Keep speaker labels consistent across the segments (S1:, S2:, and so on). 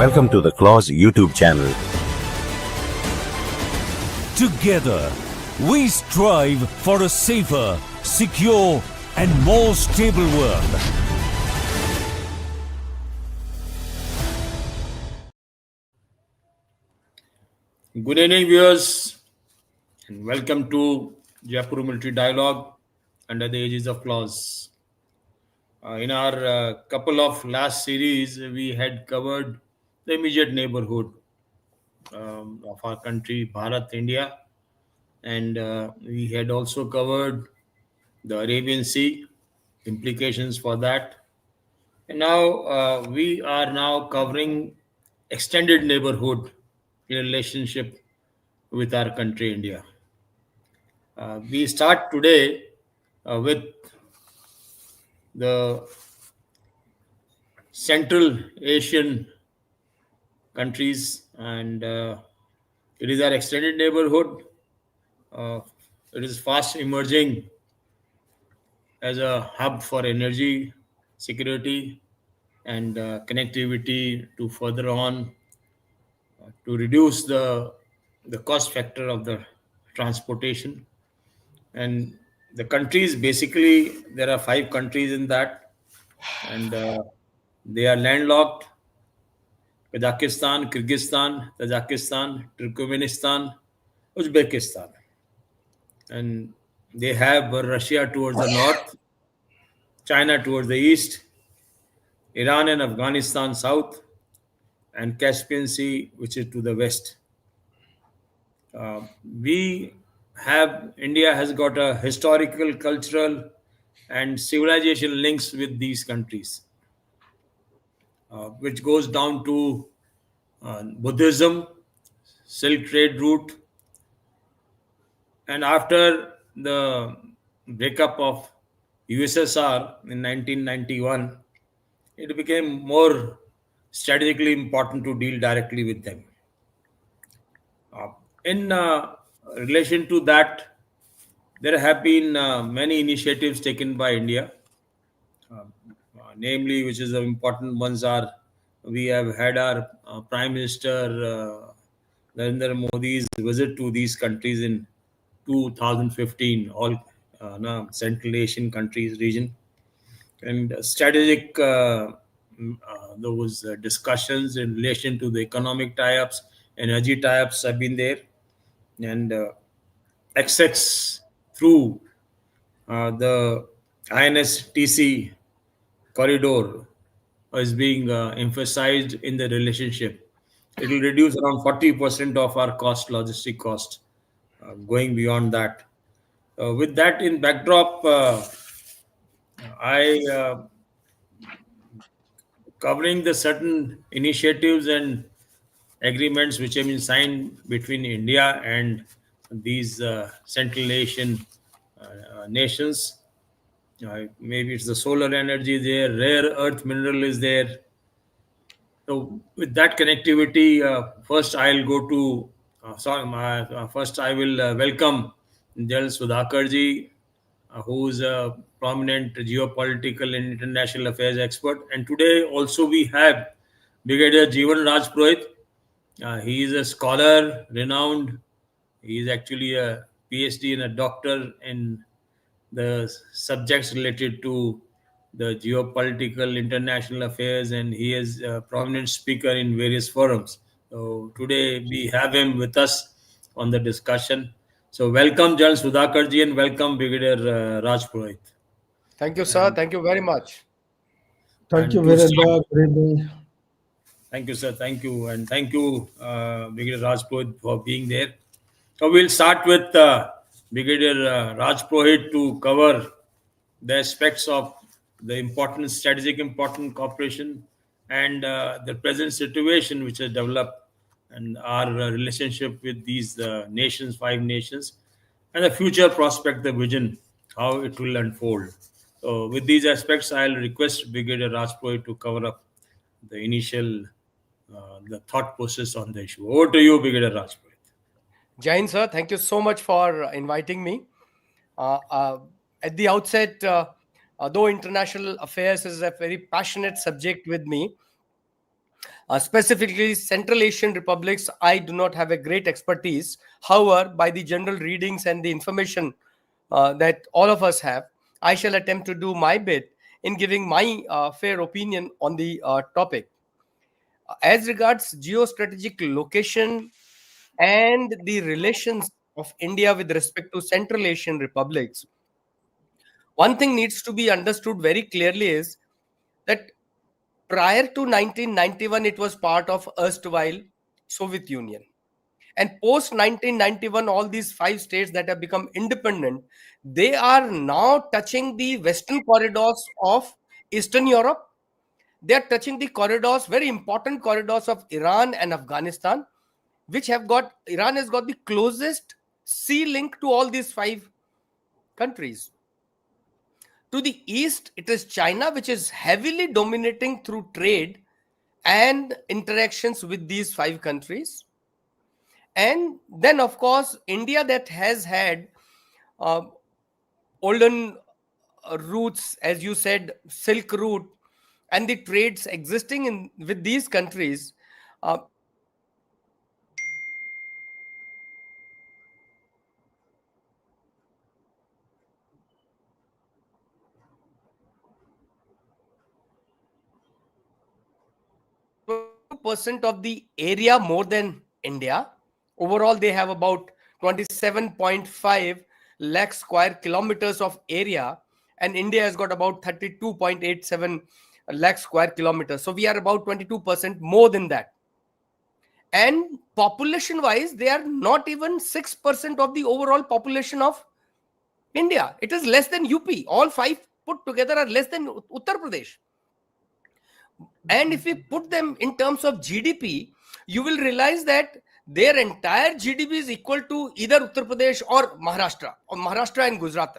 S1: Welcome to the Clause YouTube channel.
S2: Together, we strive for a safer, secure and more stable world.
S3: Good evening, viewers, and welcome to Jaipur Military Dialogue under the aegis of Clause. In our couple of last series, we had covered the immediate neighborhood of our country, Bharat, India, and we had also covered the Arabian Sea, implications for that. And now we are now covering extended neighborhood in relationship with our country, India. We start today with the Central Asian countries, and it is our extended neighborhood. It is fast emerging as a hub for energy, security, and connectivity to further on to reduce the cost factor of the transportation. And the countries, basically, there are 5 countries in that, and they are landlocked: Kazakhstan, Kyrgyzstan, Tajikistan, Turkmenistan, Uzbekistan. And they have Russia towards the north, China towards the east, Iran and Afghanistan south, and Caspian Sea, which is to the west. We have, India has got a historical, cultural, and civilization links with these countries, which goes down to Buddhism, Silk Trade route, and after the breakup of USSR in 1991, it became more strategically important to deal directly with them. In relation to that, there have been many initiatives taken by India, namely, which is the important ones are, we have had our Prime Minister Narendra Modi's visit to these countries in 2015, all Central Asian countries region, and strategic those discussions in relation to the economic tie-ups, energy tie-ups have been there, and access through the INSTC corridor is being emphasized in the relationship. It will reduce around 40% of our cost, logistic cost, going beyond that. With that in backdrop, I covering the certain initiatives and agreements which have been signed between India and these Central Asian nations. Maybe it's the solar energy there, rare earth mineral is there. So with that connectivity, first I'll go to, first I will welcome Gen Sudhakar Jee, who is a prominent geopolitical and international affairs expert. And today also we have Brigadier Rajpurohit. He is a scholar, renowned. He is actually a PhD and a doctor in the subjects related to the geopolitical international affairs, and he is a prominent speaker in various forums. So today we have him with us on the discussion. So welcome, Jan Sudhakar Ji, and welcome, Brigadier Rajpurohit.
S4: Thank you, sir. Thank you very much.
S5: Thank you, Birendra. Good evening.
S3: Thank you, sir. Thank you. And thank you, Brigadier Rajpurohit, for being there. So we'll start with Brigadier Rajpurohit to cover the aspects of the important, strategic important cooperation and the present situation which has developed and our relationship with these nations, 5 nations, and the future prospect, the vision, how it will unfold. So with these aspects, I'll request Brigadier Rajpurohit to cover up the initial, the thought process on the issue. Over to you, Brigadier Rajpurohit.
S4: Jain, sir, thank you so much for inviting me. At the outset, though international affairs is a very passionate subject with me, Specifically, Central Asian republics, I do not have a great expertise. However, by the general readings and the information that all of us have, I shall attempt to do my bit in giving my fair opinion on the topic. As regards geostrategic location and the relations of India with respect to Central Asian republics, one thing needs to be understood very clearly is that prior to 1991, it was part of erstwhile Soviet Union. And post 1991, all these 5 states that have become independent, they are now touching the western corridors of Eastern Europe. They are touching the corridors, very important corridors of Iran and Afghanistan, which have got, Iran has got the closest sea link to all these 5 countries. To the east, it is China, which is heavily dominating through trade and interactions with these 5 countries. And then, of course, India, that has had olden routes, as you said, Silk Route, and the trades existing in with these countries. Percent of the area more than India. Overall, they have about 27.5 lakh square kilometers of area, and India has got about 32.87 lakh square kilometers. So we are about 22% more than that. And population wise, they are not even 6% of the overall population of India. It is less than UP. All 5 put together are less than Uttar Pradesh. And if we put them in terms of GDP, you will realize that their entire GDP is equal to either Uttar Pradesh or Maharashtra and Gujarat,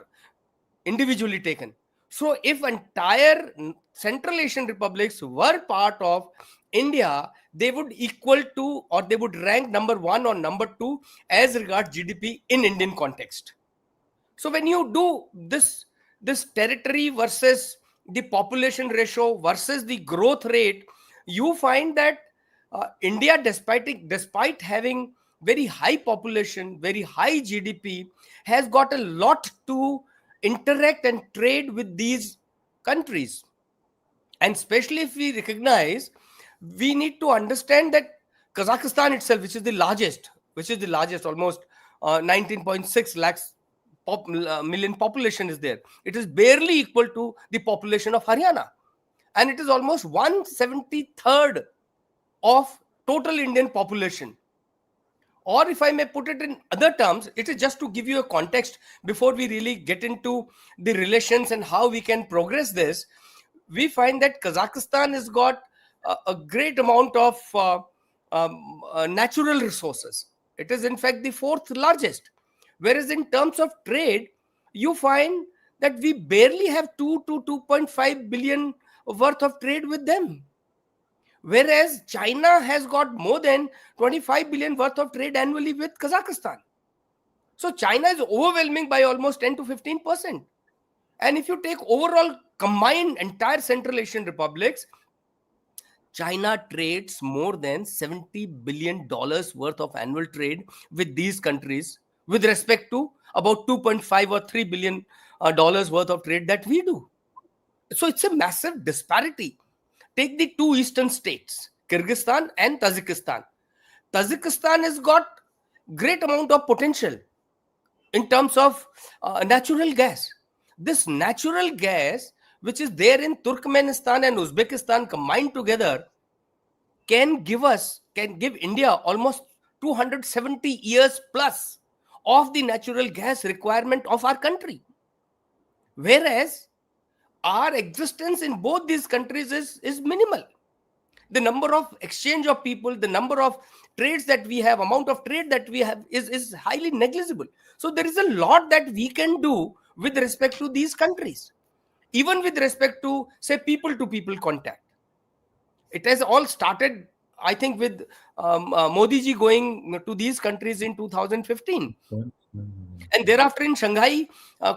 S4: individually taken. So if entire Central Asian republics were part of India, they would equal to, or they would rank number 1 or number 2 as regards GDP in Indian context. So when you do this territory versus the population ratio versus the growth rate, you find that India, despite having very high population, very high GDP, has got a lot to interact and trade with these countries. And especially if we recognize, we need to understand that Kazakhstan itself, which is the largest, almost 19.6 lakhs million population is there. It is barely equal to the population of Haryana, and it is almost 1/73 of total Indian population. Or if I may put it in other terms, it is just to give you a context before we really get into the relations and how we can progress this. We find that Kazakhstan has got a great amount of natural resources. It is in fact the 4th largest. Whereas in terms of trade, you find that we barely have 2 to 2.5 billion worth of trade with them. Whereas China has got more than 25 billion worth of trade annually with Kazakhstan. So China is overwhelming by almost 10 to 15%. And if you take overall combined entire Central Asian republics, China trades more than $70 billion worth of annual trade with these countries, with respect to about 2.5 or $3 billion worth of trade that we do. So it's a massive disparity. Take the 2 eastern states, Kyrgyzstan and Tajikistan. Tajikistan has got great amount of potential in terms of natural gas. This natural gas, which is there in Turkmenistan and Uzbekistan combined together, can give India almost 270 years plus of the natural gas requirement of our country. Whereas our existence in both these countries is minimal. The number of exchange of people, the number of trades that we have, amount of trade that we have is highly negligible. So there is a lot that we can do with respect to these countries, even with respect to, say, people to people contact. It has all started, I think, with Modi ji going to these countries in 2015. And thereafter in Shanghai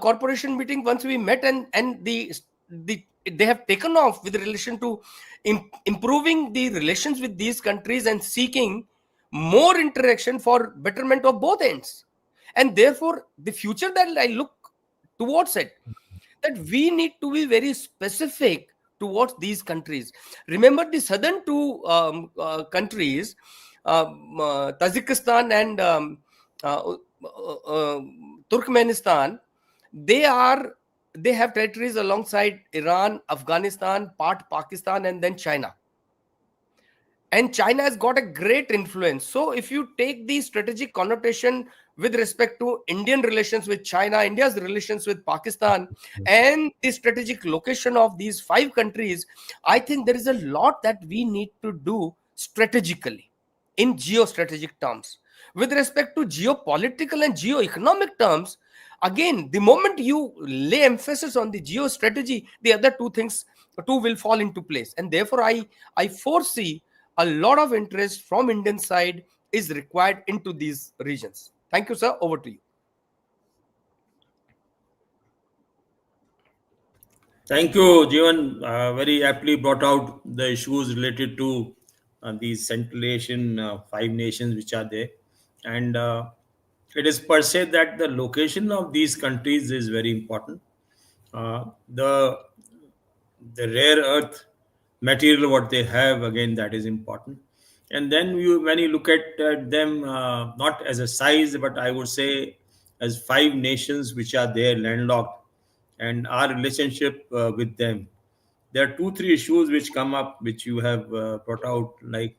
S4: Corporation meeting, once we met and the they have taken off with relation to improving the relations with these countries and seeking more interaction for betterment of both ends. And therefore, the future that I look towards it, that we need to be very specific towards these countries. Remember, the southern two countries, Tajikistan and uh, Turkmenistan, they are they have territories alongside Iran, Afghanistan, part Pakistan, and then China. And China has got a great influence. So if you take the strategic connotation with respect to Indian relations with China, India's relations with Pakistan, and the strategic location of these five countries, I think there is a lot that we need to do strategically in geostrategic terms. With respect to geopolitical and geoeconomic terms, again, the moment you lay emphasis on the geostrategy, the other two things too will fall into place. And therefore, I foresee a lot of interest from Indian side is required into these regions. Thank you, sir. Over to you.
S3: Thank you, Jeevan. Very aptly brought out the issues related to these Central Asian five nations which are there. And it is per se that the location of these countries is very important. The rare earth material what they have, again, that is important. And then when you look at them, not as a size, but I would say as five nations which are there landlocked, and our relationship with them, there are two three issues which come up which you have brought out, like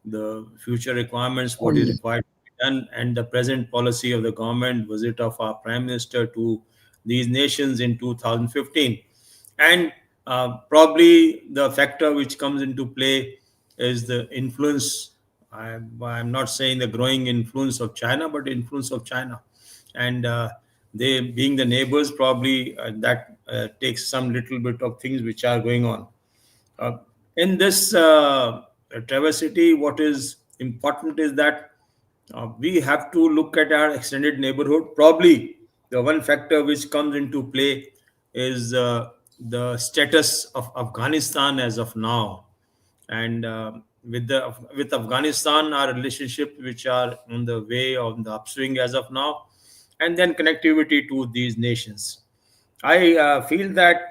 S3: the future requirements, what is required to be done, and the present policy of the government, visit of our prime minister to these nations in 2015. And probably the factor which comes into play is the influence. I'm not saying the growing influence of China, but influence of China. And they being the neighbors, probably that takes some little bit of things which are going on. Uh, in this travesty, what is important is that we have to look at our extended neighborhood. Probably the one factor which comes into play is the status of Afghanistan as of now, and with Afghanistan, our relationship which are on the way on the upswing as of now, and then connectivity to these nations. I feel that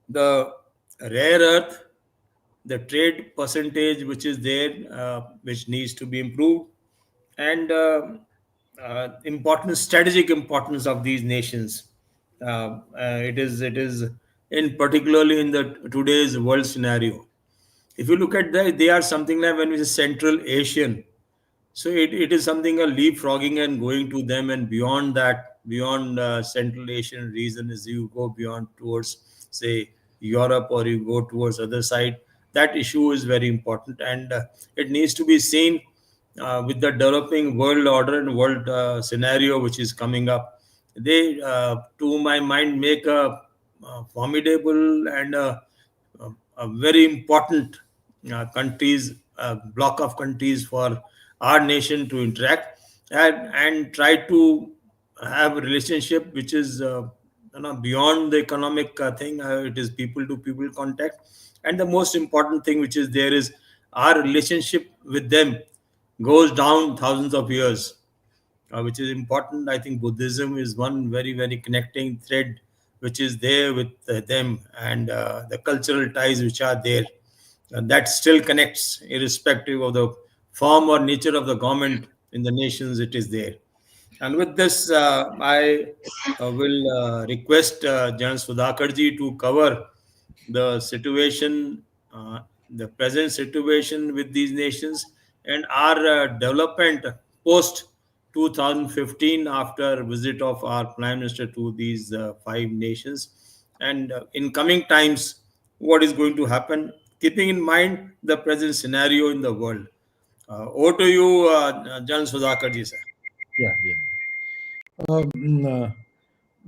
S3: the rare earth, the trade percentage which is there, which needs to be improved, and important strategic importance of these nations. It is in particularly in the today's world scenario. If you look at that, they are something like when we say Central Asian. So it is something a leapfrogging and going to them, and beyond that, beyond Central Asian region, as you go beyond towards, say, Europe, or you go towards other side, that issue is very important, and it needs to be seen with the developing world order and world scenario which is coming up. They, to my mind, make a formidable and a very important countries, block of countries for our nation to interact, and try to have a relationship which is beyond the economic thing. It is people to people contact, and the most important thing which is there is our relationship with them goes down thousands of years, which is important. I think Buddhism is one very, very connecting thread which is there with them, and the cultural ties which are there, that still connects irrespective of the form or nature of the government in the nations it is there. And with this, I will request Jan Sudhakar Jee to cover the situation, the present situation with these nations, and our development post 2015 after visit of our Prime Minister to these five nations, and in coming times, what is going to happen, keeping in mind the present scenario in the world. Over to you, Jan Sudhakar Ji, sir.
S5: Yeah, yeah.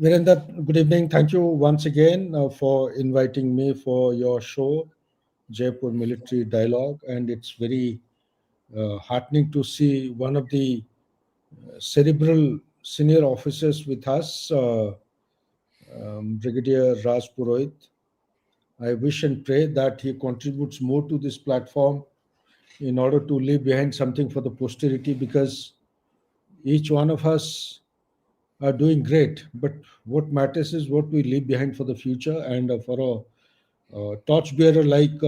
S5: Virender, good evening. Thank you once again for inviting me for your show, Jaipur Military Dialogue. And it's very heartening to see one of the cerebral senior officers with us, Brigadier Rajpurohit. I wish and pray that he contributes more to this platform in order to leave behind something for the posterity, because each one of us are doing great. But what matters is what we leave behind for the future. And for a torchbearer like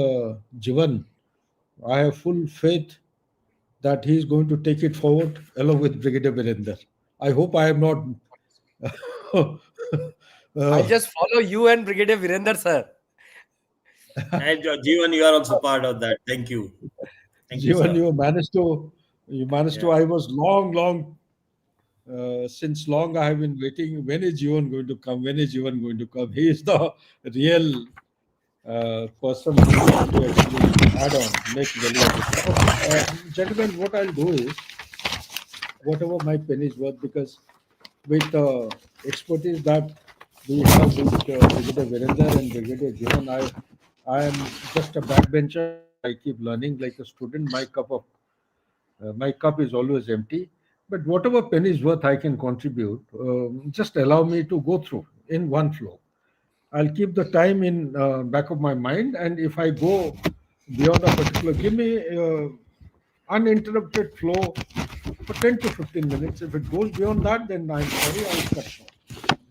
S5: Jivan, I have full faith that he is going to take it forward along with Brigadier Birendra. I hope I am not.
S4: I'll
S5: uh,
S4: just follow you and Brigadier Virender, sir.
S3: And Jeevan, you are also part of that. Thank you. Thank you,
S5: Jivan,
S3: sir.
S5: you managed to.
S3: Yeah.
S5: I was long, since long I have been waiting. When is Jivan going to come? When is Jivan going to come? He is the real person who is going to actually add on, make value addition. Okay, gentlemen, what I'll do is, whatever my pen is worth, because with expertise that we have with Brigadier Virender and Brigadier Jivan, I am just a backbencher and I keep learning like a student. My cup is always empty. But whatever penny worth I can contribute, just allow me to go through in one flow. I'll keep the time in back of my mind, and if I go beyond a particular, give me uninterrupted flow for 10 to 15 minutes. If it goes beyond that, then I'm sorry, I'll cut short.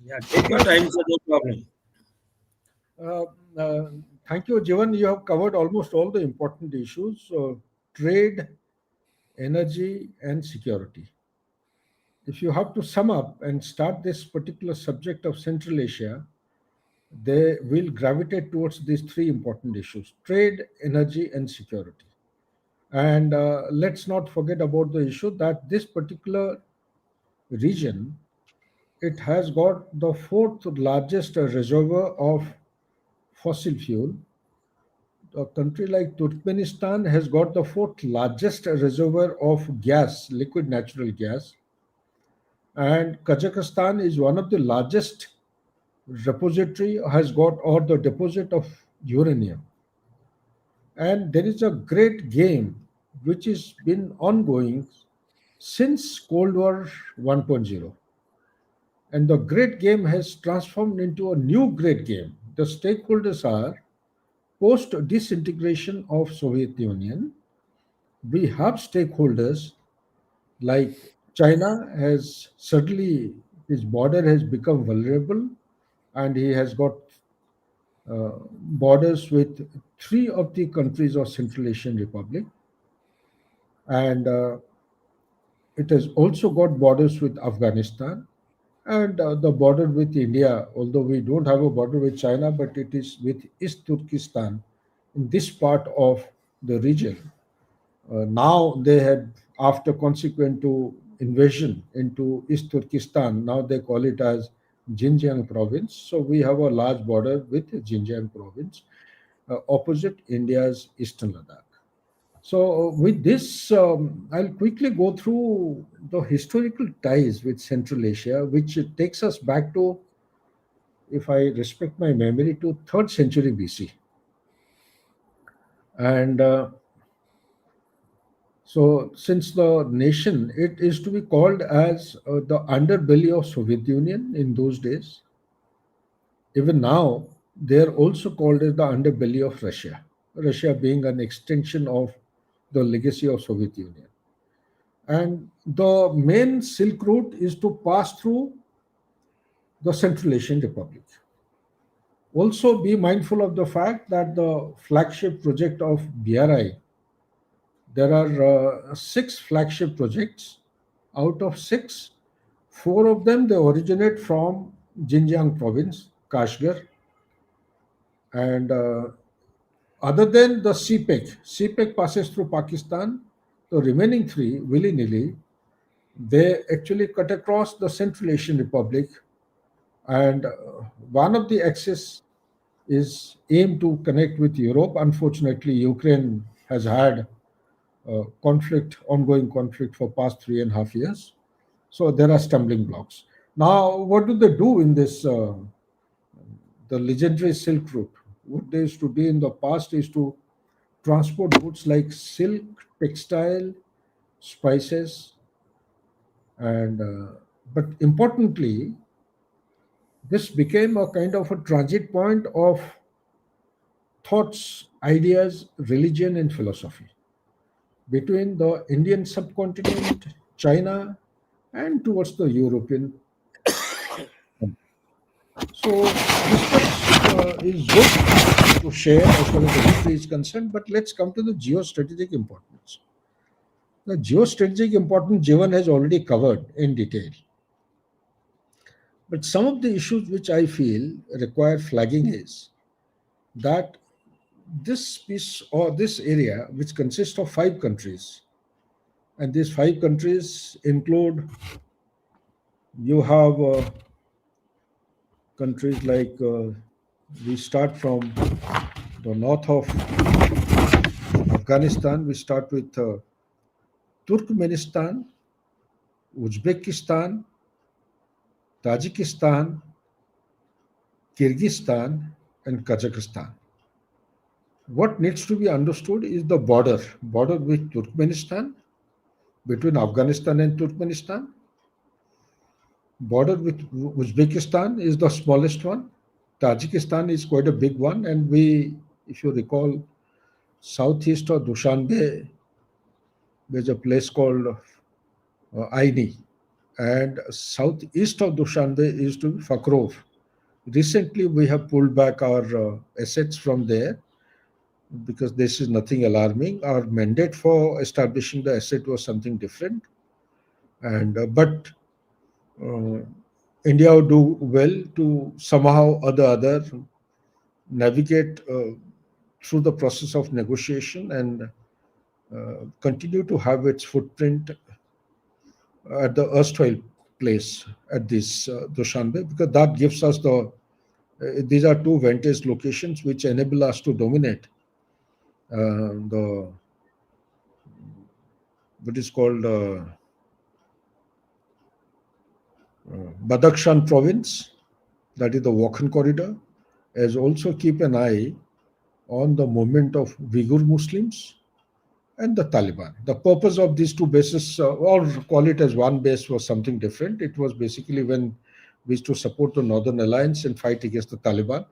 S3: Yeah. Take your
S5: But
S3: time, sir. No problem.
S5: uh, uh, thank you, Jivan. You have covered almost all the important issues: trade, energy, and security. If you have to sum up and start this particular subject of Central Asia, they will gravitate towards these three important issues: trade, energy, and security. And let's not forget about the issue that this particular region, it has got the fourth largest reservoir of fossil fuel. A country like Turkmenistan has got the fourth largest reservoir of gas, liquid natural gas, and Kazakhstan is one of the largest repository has got or the deposit of uranium. And there is a great game which has been ongoing since Cold War 1.0. And the great game has transformed into a new great game. The stakeholders are post disintegration of Soviet Union. We have stakeholders like China has suddenly his border has become vulnerable, and he has got borders with three of the countries of Central Asian Republic, and it has also got borders with Afghanistan and the border with India. Although we don't have a border with China, but it is with East Turkestan in this part of the region. Now they had, after consequent to invasion into East Turkestan, now they call it as Xinjiang province. So we have a large border with Xinjiang province opposite India's eastern Ladakh. So with this, I'll quickly go through the historical ties with Central Asia, which takes us back to, if I respect my memory, to 3rd century BC. And so, since the nation, it is to be called as the underbelly of Soviet Union in those days. Even now, they are also called as the underbelly of Russia. Russia being an extension of the legacy of Soviet Union. And the main Silk Route is to pass through the Central Asian Republic. Also, be mindful of the fact that the flagship project of BRI, there are six flagship projects. Out of six, four of them they originate from Xinjiang province, Kashgar, and other than the CPEC passes through Pakistan. The remaining three, willy nilly, they actually cut across the Central Asian Republic, and one of the axes is aimed to connect with Europe. Unfortunately, Ukraine has had ongoing conflict for past 3.5 years. So there are stumbling blocks. Now, what do they do in this the legendary Silk Route? What they used to do in the past is to transport goods like silk, textile, spices, and but importantly, This became a kind of a transit point of thoughts, ideas, religion, and philosophy between the Indian subcontinent, China, and towards the European. So this much is good to share as far as the history is concerned. But let's come to the geostrategic importance. The geostrategic importance Jivan has already covered in detail. But some of the issues which I feel require flagging is that this piece or this area, which consists of 5 countries, and these 5 countries include, you have countries like, we start from the north of Afghanistan, we start with Turkmenistan, Uzbekistan, Tajikistan, Kyrgyzstan, and Kazakhstan. What needs to be understood is the border with Turkmenistan, between Afghanistan and Turkmenistan. Border with Uzbekistan is the smallest one. Tajikistan is quite a big one, and we, if you recall, southeast of Dushanbe, there's a place called Aini, and southeast of Dushanbe used to be Fakrov. Recently, we have pulled back our assets from there because this is nothing alarming. Our mandate for establishing the asset was something different, and but India would do well to somehow or the other navigate through the process of negotiation and continue to have its footprint at the erstwhile place at this Dushanbe, because that gives us the these are two vantage locations which enable us to dominate the what is called Badakhshan province, that is the Wakhan corridor, as also keep an eye on the movement of Uyghur Muslims and the Taliban. The purpose of these two bases, or call it as one base, was something different. It was basically when we used to support the Northern Alliance and fight against the Taliban.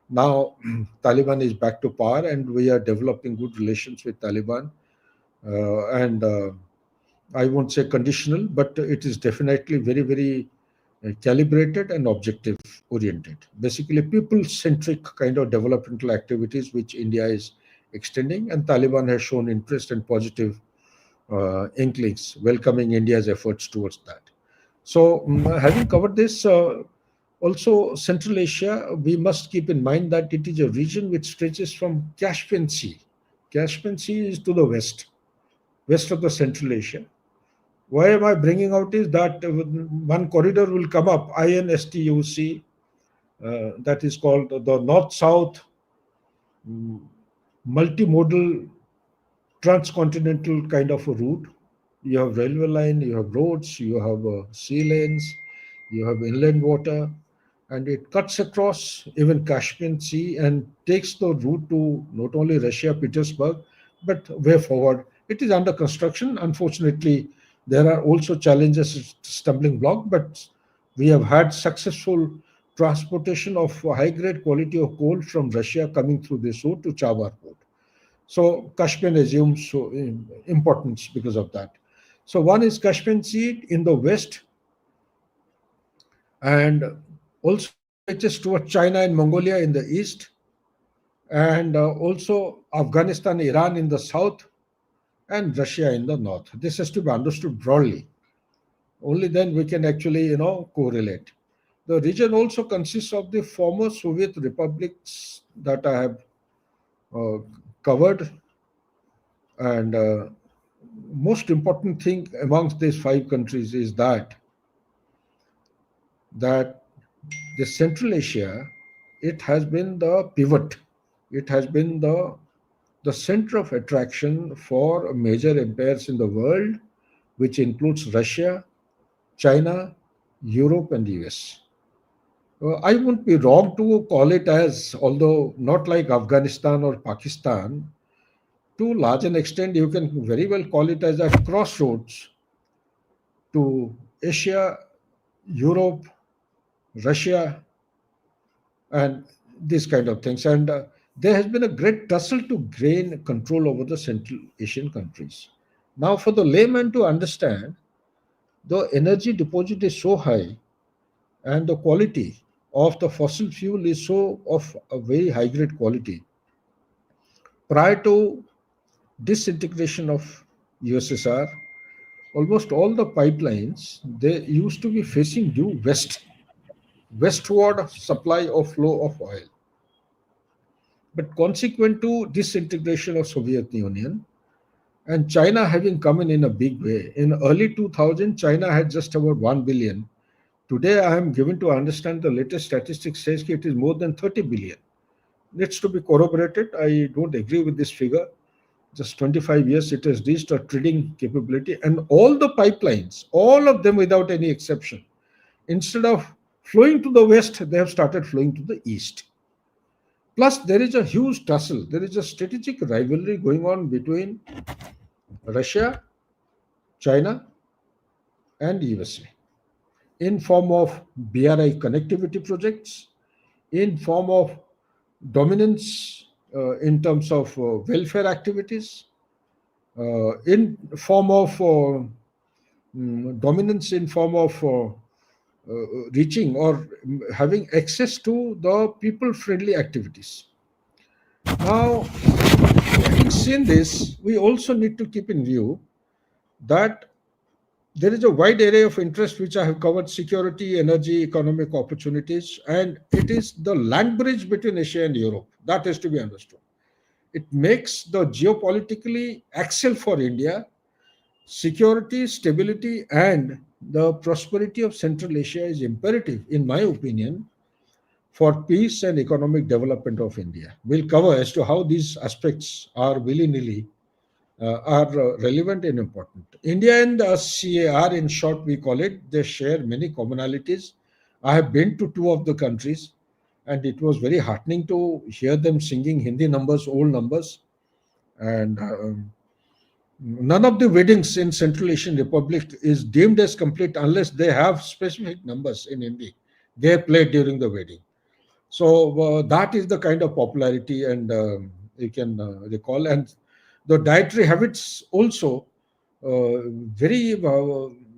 S5: Now, Taliban is back to power, and we are developing good relations with Taliban. And I won't say conditional, but it is definitely very, very calibrated and objective oriented. Basically, people centric kind of developmental activities which India is extending, and Taliban has shown interest and positive inklings, welcoming India's efforts towards that. So, having covered this, also Central Asia, we must keep in mind that it is a region which stretches from Caspian Sea. Caspian Sea is to the west of the Central Asia. Why am I bringing out is that one corridor will come up, INSTUC, that is called the North-South multimodal transcontinental kind of a route. You have railway line, you have roads, you have sea lanes, you have inland water, and it cuts across even Caspian Sea and takes the route to not only Russia, Petersburg, but way forward. It is under construction. Unfortunately, there are also challenges, stumbling block, but we have had successful transportation of high-grade quality of coal from Russia coming through this route to Chabahar port. So Caspian assumes importance because of that. So one is Caspian Sea in the west, and also stretches towards China and Mongolia in the east, and also Afghanistan, Iran in the south, and Russia in the north. This has to be understood broadly. Only then we can actually, correlate. The region also consists of the former Soviet republics that I have covered, and most important thing amongst these 5 countries is that the Central Asia, it has been the pivot, it has been the center of attraction for major empires in the world, which includes Russia, China, Europe, and US. I wouldn't be wrong to call it as, although not like Afghanistan or Pakistan, to large an extent, you can very well call it as a crossroads to Asia, Europe, Russia, and these kind of things. And there has been a great tussle to gain control over the Central Asian countries. Now, for the layman to understand, the energy deposit is so high and the quality of the fossil fuel is so of a very high grade quality. Prior to disintegration of USSR, almost all the pipelines they used to be facing due westward supply of flow of oil. But consequent to disintegration of Soviet Union and China having come in a big way, in early 2000, China had just about 1 billion. Today, I am given to understand the latest statistics says it is more than 30 billion. Needs to be corroborated. I don't agree with this figure. Just 25 years, it has reached a trading capability, and all the pipelines, all of them without any exception, instead of flowing to the west, they have started flowing to the east. Plus, there is a huge tussle. There is a strategic rivalry going on between Russia, China, and USA in form of BRI connectivity projects, in form of dominance in terms of welfare activities, in form of dominance in form of reaching or having access to the people-friendly activities. Now, having seen this, we also need to keep in view that there is a wide array of interest which I have covered: security, energy, economic opportunities, and it is the land bridge between Asia and Europe that has to be understood. It makes the geopolitically axial for India. Security, stability, and the prosperity of Central Asia is imperative, in my opinion, for peace and economic development of India. We'll cover as to how these aspects are willy-nilly are relevant and important. India and CAR, in short, we call it, they share many commonalities. I have been to two of the countries, and it was very heartening to hear them singing Hindi numbers, old numbers. And none of the weddings in Central Asian Republic is deemed as complete unless they have specific numbers in Hindi they played during the wedding. So that is the kind of popularity, and you can recall. And the dietary habits also, very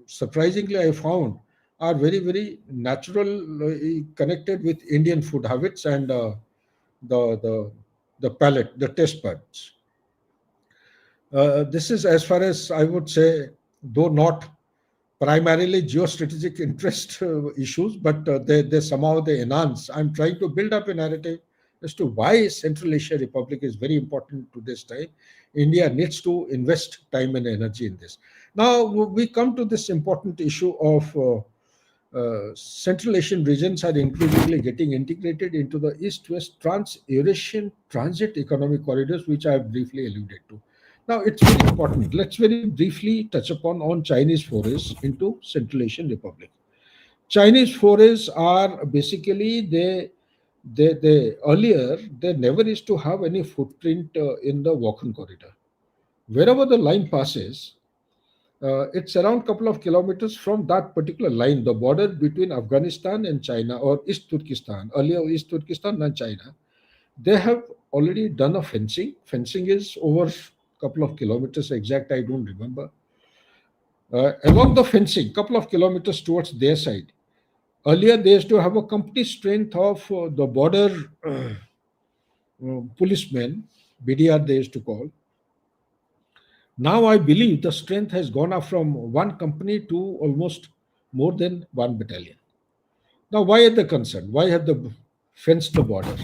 S5: surprisingly, I found are very, very natural, connected with Indian food habits and the, the, the palate, the taste buds. This is as far as I would say, though not primarily geostrategic interest issues, but they somehow they enhance. I'm trying to build up a narrative as to why Central Asia Republic is very important to this time. India needs to invest time and energy in this. Now we come to this important issue of Central Asian regions are increasingly getting integrated into the East-West Trans-Eurasian transit economic corridors, which I have briefly alluded to. Now, it's very important. Let's very briefly touch upon on Chinese forays into Central Asian Republic. Chinese forays are basically they earlier they never used to have any footprint in the walk-in corridor. Wherever the line passes, it's around a couple of kilometers from that particular line, the border between Afghanistan and China, or East Turkestan, earlier East Turkestan and China. They have already done a fencing. Fencing is over a couple of kilometers exact, I don't remember. Along the fencing, couple of kilometers towards their side. Earlier, they used to have a complete strength of the border policemen, BDR they used to call. Now I believe the strength has gone up from one company to almost more than one battalion. Now, why are they concerned? Why have they fenced the border?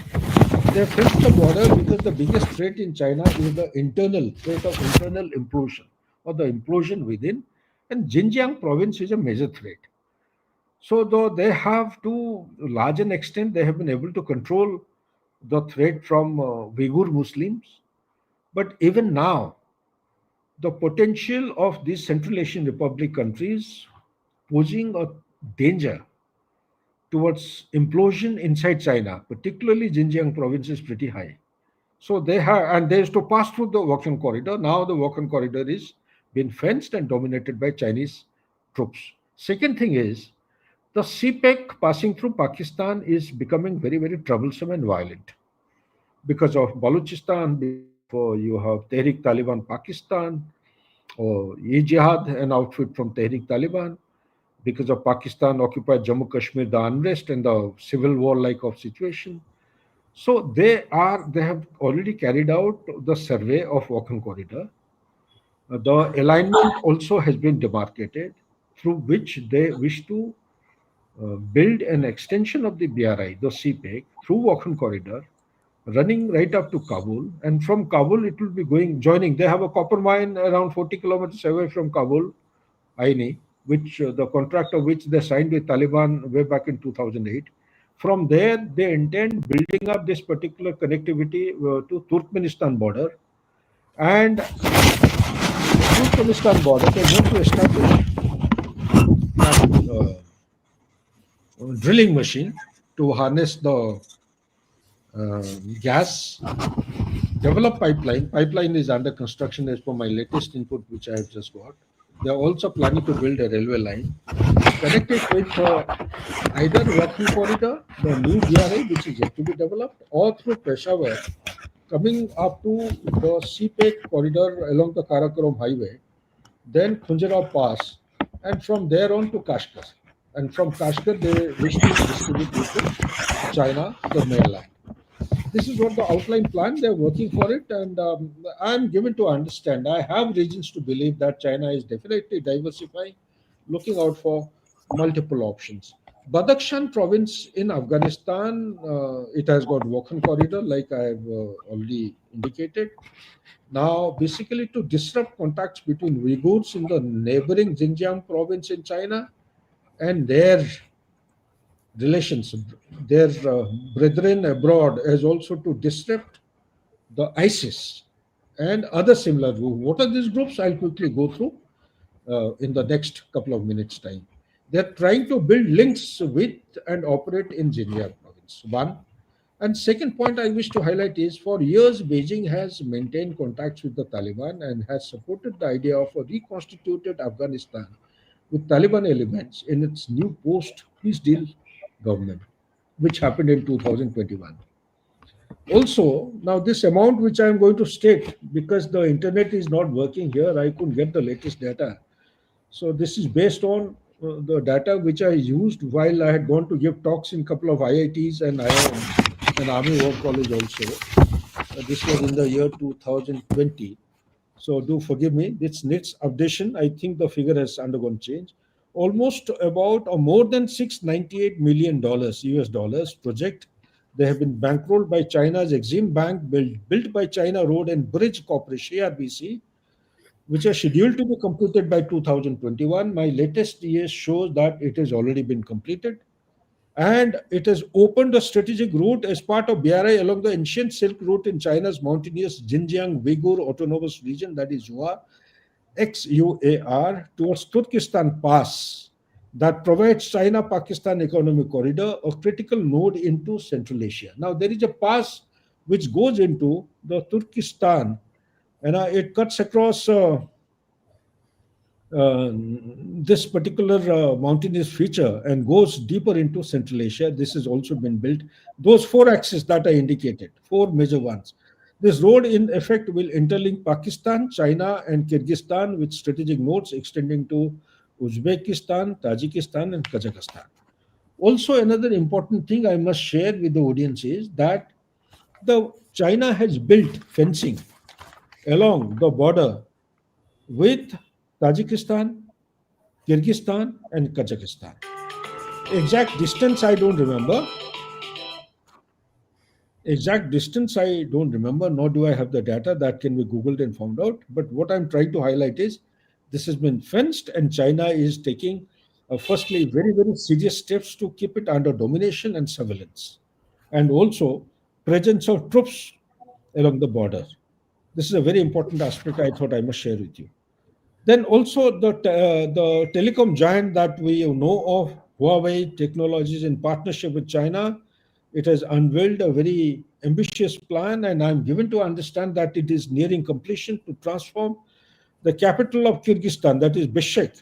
S5: They have fenced the border because the biggest threat in China is the internal threat of internal implosion or the implosion within, and Xinjiang province is a major threat. So, though they have to a large an extent, they have been able to control the threat from Uyghur Muslims, but even now, the potential of these Central Asian Republic countries posing a danger towards implosion inside China, particularly Xinjiang province, is pretty high. So they have, and they used to pass through the walk-in corridor. Now the walk-in corridor is been fenced and dominated by Chinese troops. Second thing is the CPEC passing through Pakistan is becoming very, very troublesome and violent because of Balochistan, because of you have Tehrik Taliban Pakistan, or E-Jihad, an outfit from Tehrik Taliban, because of Pakistan occupied Jammu Kashmir, the unrest and the civil war like of situation. So they have already carried out the survey of Wakhan corridor. The alignment also has been demarcated through which they wish to build an extension of the BRI, the CPEC, through Wakhan corridor, running right up to Kabul. And from Kabul, it will be joining. They have a copper mine around 40 kilometers away from Kabul, Aini, which the contract of which they signed with Taliban way back in 2008. From there, they intend building up this particular connectivity to Turkmenistan border. And Turkmenistan border, they want to establish that drilling machine to harness the gas, develop pipeline. Pipeline is under construction as per my latest input, which I have just got. They are also planning to build a railway line, connect it with either Wakhan corridor, the new BRI, which is yet to be developed, or through Peshawar, coming up to the CPEC corridor along the Karakoram highway, then Khunjara Pass, and from there on to Kashgar. And from Kashgar, they wish to distribute it to China, the mainland. This is what the outline plan, they're working for it, and I'm given to understand, I have reasons to believe that China is definitely diversifying, looking out for multiple options. Badakhshan province in Afghanistan, it has got Wakhan corridor, like I have already indicated. Now, basically, to disrupt contacts between Uyghurs in the neighboring Xinjiang province in China and their relations, their brethren abroad, as also to disrupt the ISIS and other similar groups. What are these groups? I'll quickly go through in the next couple of minutes' time. They're trying to build links with and operate in Xinjiang province. One. And second point I wish to highlight is, for years, Beijing has maintained contacts with the Taliban and has supported the idea of a reconstituted Afghanistan with Taliban elements in its new post-peace deal government, which happened in 2021. Also, now this amount which I am going to state, because the internet is not working here, I couldn't get the latest data. So this is based on the data which I used while I had gone to give talks in a couple of IITs and IIMs and Army War College also. This was in the year 2020. So do forgive me. This needs updation. I think the figure has undergone change. Almost about or more than $698 million US dollars project. They have been bankrolled by China's Exim Bank, built by China Road and Bridge Corporation, ARBC, which are scheduled to be completed by 2021. My latest ES shows that it has already been completed. And it has opened a strategic route as part of BRI along the ancient Silk Route in China's mountainous Xinjiang Uyghur Autonomous Region, that is UAR, XUAR, towards Turkestan Pass, that provides China-Pakistan Economic Corridor, a critical node into Central Asia. Now, there is a pass which goes into the Turkestan, and it cuts across this particular mountainous feature and goes deeper into Central Asia. This has also been built. Those four axes that I indicated, four major ones. This road, in effect, will interlink Pakistan, China, and Kyrgyzstan with strategic nodes extending to Uzbekistan, Tajikistan, and Kazakhstan. Also, another important thing I must share with the audience is that China has built fencing along the border with Tajikistan, Kyrgyzstan, and Kazakhstan. Exact distance I don't remember. Nor do I have the data that can be Googled and found out. But what I'm trying to highlight is this has been fenced, and China is taking, firstly, very, very serious steps to keep it under domination and surveillance, and also presence of troops along the border. This is a very important aspect I thought I must share with you. Then also the telecom giant that we know of, Huawei Technologies, in partnership with China, it has unveiled a very ambitious plan, and I'm given to understand that it is nearing completion to transform the capital of Kyrgyzstan, that is Bishkek,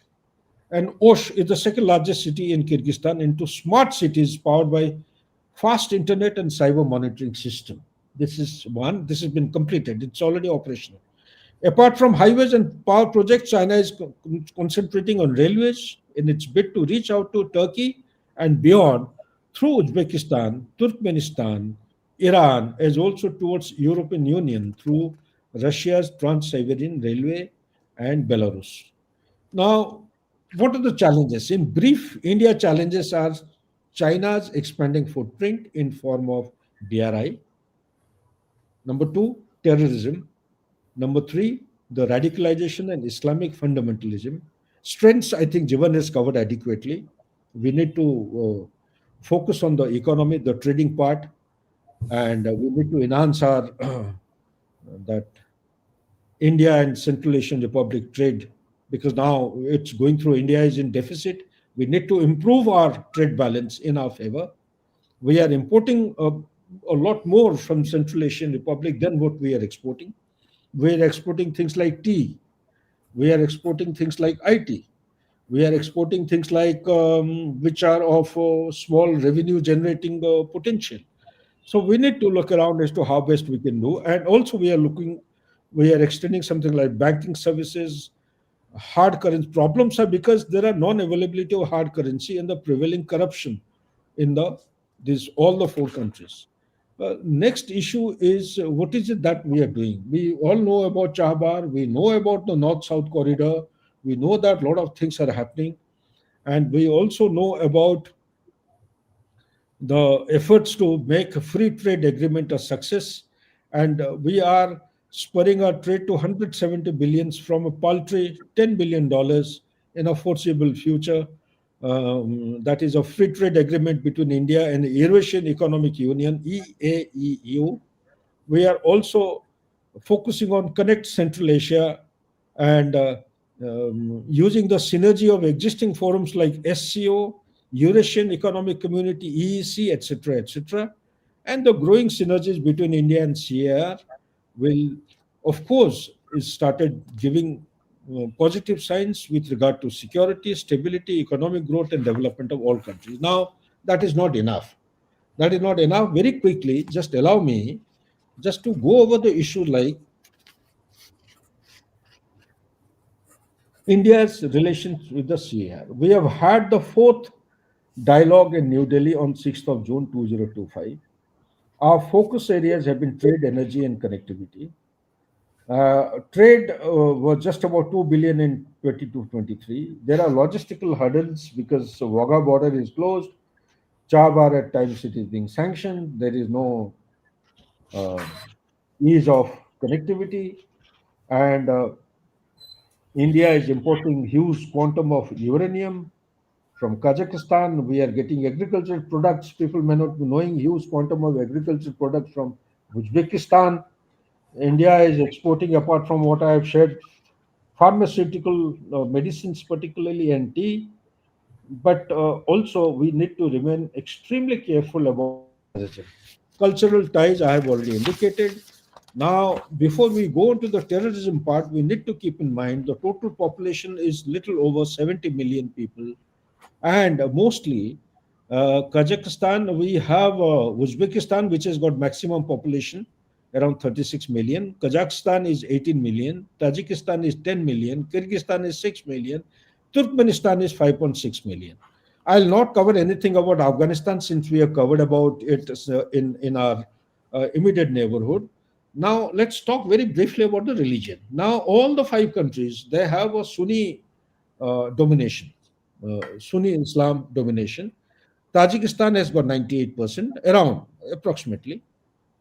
S5: And Osh is the second largest city in Kyrgyzstan into smart cities powered by fast internet and cyber monitoring system. This is one. This has been completed. It's already operational. Apart from highways and power projects, China is concentrating on railways in its bid to reach out to Turkey and beyond through Uzbekistan, Turkmenistan, Iran, as also towards European Union through Russia's Trans-Siberian Railway and Belarus. Now, what are the challenges? In brief, India challenges are China's expanding footprint in form of BRI. Number two, terrorism. Number three, the radicalization and Islamic fundamentalism. Strengths, I think Jivan has covered adequately. We need to focus on the economy, the trading part, and we need to enhance our that India and Central Asian Republic trade because now it's going through. India is in deficit. We need to improve our trade balance in our favor. We are importing a lot more from Central Asian Republic than what we are exporting. We are exporting things like tea. We are exporting things like IT. We are exporting things like which are of small revenue generating potential. So we need to look around as to how best we can do. And also we are extending something like banking services, hard currency. Problems are because there are non-availability of hard currency and the prevailing corruption in these all the four countries. Next issue is what is it that we are doing? We all know about Chabahar, we know about the North-South corridor, we know that a lot of things are happening, and we also know about the efforts to make a free trade agreement a success. And we are spurring our trade to 170 billions from a paltry $10 billion in a foreseeable future. That is a free trade agreement between India and the Eurasian Economic Union, EAEU. We are also focusing on Connect Central Asia and using the synergy of existing forums like SCO, Eurasian Economic Community, EEC, etc., etc., and the growing synergies between India and CAR will, of course, is started giving positive signs with regard to security, stability, economic growth, and development of all countries. Now, that is not enough. That is not enough. Very quickly, just allow me just to go over the issue like India's relations with the CAR. We have had the fourth dialogue in New Delhi on 6th of June 2025. Our focus areas have been trade, energy, and connectivity. Trade was just about 2 billion in 22-23. There are logistical hurdles because Wagah border is closed. Chabahar at times it is being sanctioned. There is no uh, ease of connectivity, and India is importing huge quantum of uranium from Kazakhstan. We are getting agricultural products. People may not be knowing huge quantum of agricultural products from Uzbekistan. India is exporting, apart from what I have shared, pharmaceutical medicines, particularly and tea. But also, we need to remain extremely careful about terrorism. Cultural ties, I have already indicated. Now, before we go into the terrorism part, we need to keep in mind the total population is little over 70 million people, and mostly Kazakhstan, we have Uzbekistan, which has got maximum population around 36 million. Kazakhstan is 18 million. Tajikistan is 10 million. Kyrgyzstan is 6 million. Turkmenistan is 5.6 million. I'll not cover anything about Afghanistan since we have covered about it in our immediate neighborhood. Now, let's talk very briefly about the religion. Now, all the five countries, they have a Sunni domination, Sunni Islam domination. Tajikistan has got 98%, around approximately.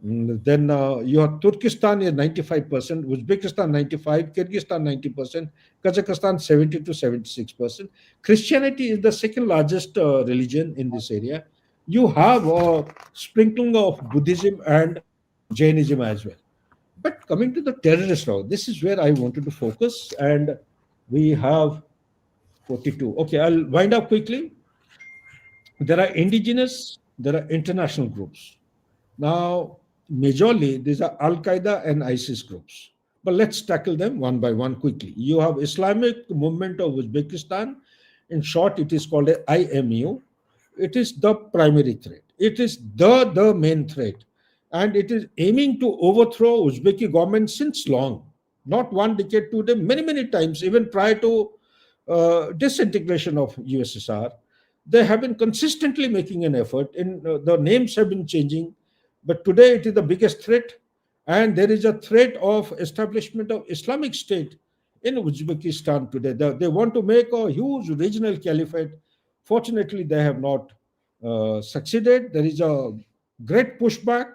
S5: Then you have Turkestan is 95%, Uzbekistan 95, Kyrgyzstan 90%, Kazakhstan 70 to 76%. Christianity is the second largest religion in this area. You have a sprinkling of Buddhism and Jainism as well. But coming to the terrorist law, this is where I wanted to focus, and we have 42. Okay, I'll wind up quickly. There are indigenous, there are international groups. Now, majorly, these are Al Qaeda and ISIS groups. But let's tackle them one by one quickly. You have Islamic movement of Uzbekistan, In short, it is called a IMU. It is the primary threat. It is the main threat. And it is aiming to overthrow Uzbeki government since long. Not one decade, 2 decades, many times, even prior to disintegration of USSR. They have been consistently making an effort. The names have been changing, but today it is the biggest threat, and there is a threat of establishment of Islamic State in Uzbekistan today. They want to make a huge regional caliphate. Fortunately, they have not succeeded. There is a great pushback,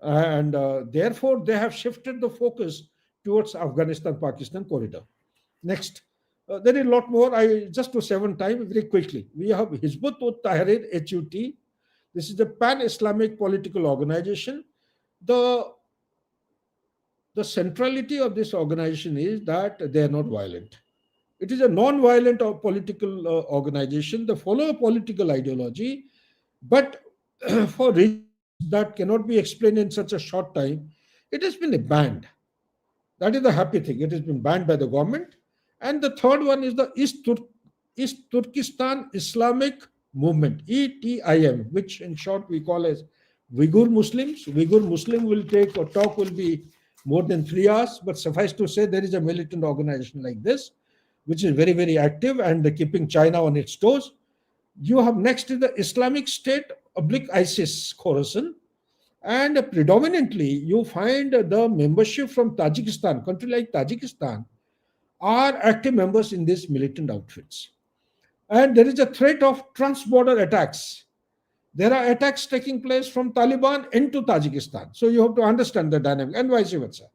S5: and therefore they have shifted the focus towards Afghanistan-Pakistan corridor. Next. There is a lot more. I just to save time very quickly. We have Hizbut ut Tahrir (HUT). This is a pan-Islamic political organization. The centrality of this organization is that they are not violent. It is a non-violent or political organization. They follow a political ideology, but for reasons that cannot be explained in such a short time, it has been banned. That is the happy thing. It has been banned by the government. And the third one is the East Turkestan Islamic Movement, ETIM, which in short we call as Uyghur Muslims. Uyghur Muslim will take or talk will be more than 3 hours, but suffice to say there is a militant organization like this, which is very active and keeping China on its toes. You have next is the Islamic State / ISIS Khorasan, and predominantly you find the membership from Tajikistan, country like Tajikistan, are active members in these militant outfits. And there is a threat of trans-border attacks. There are attacks taking place from Taliban into Tajikistan. So you have to understand the dynamic and vice versa.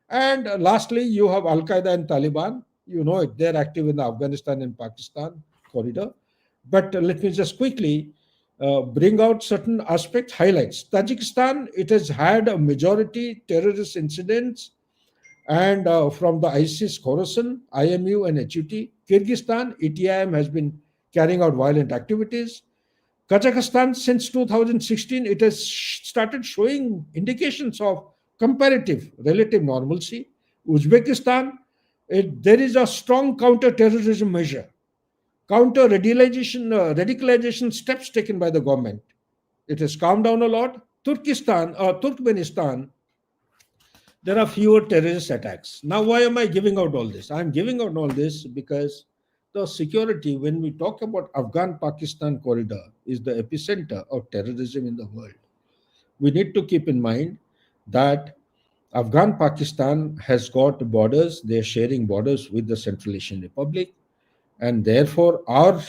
S5: And lastly, you have Al-Qaeda and Taliban. You know it, they're active in the Afghanistan and Pakistan corridor. But let me just quickly bring out certain aspects, highlights. Tajikistan, it has had a majority terrorist incidents and from the ISIS Khorasan, IMU and HUT. Kyrgyzstan, ETIM has been carrying out violent activities. Kazakhstan, since 2016, it has started showing indications of relative normalcy. Uzbekistan, there is a strong counter-terrorism measure, radicalization steps taken by the government. It has calmed down a lot. Turkmenistan, there are fewer terrorist attacks. Now, why am I giving out all this? I'm giving out all this because the security, when we talk about Afghan-Pakistan corridor, is the epicenter of terrorism in the world. We need to keep in mind that Afghan-Pakistan has got borders. They're sharing borders with the Central Asian Republic. And therefore, our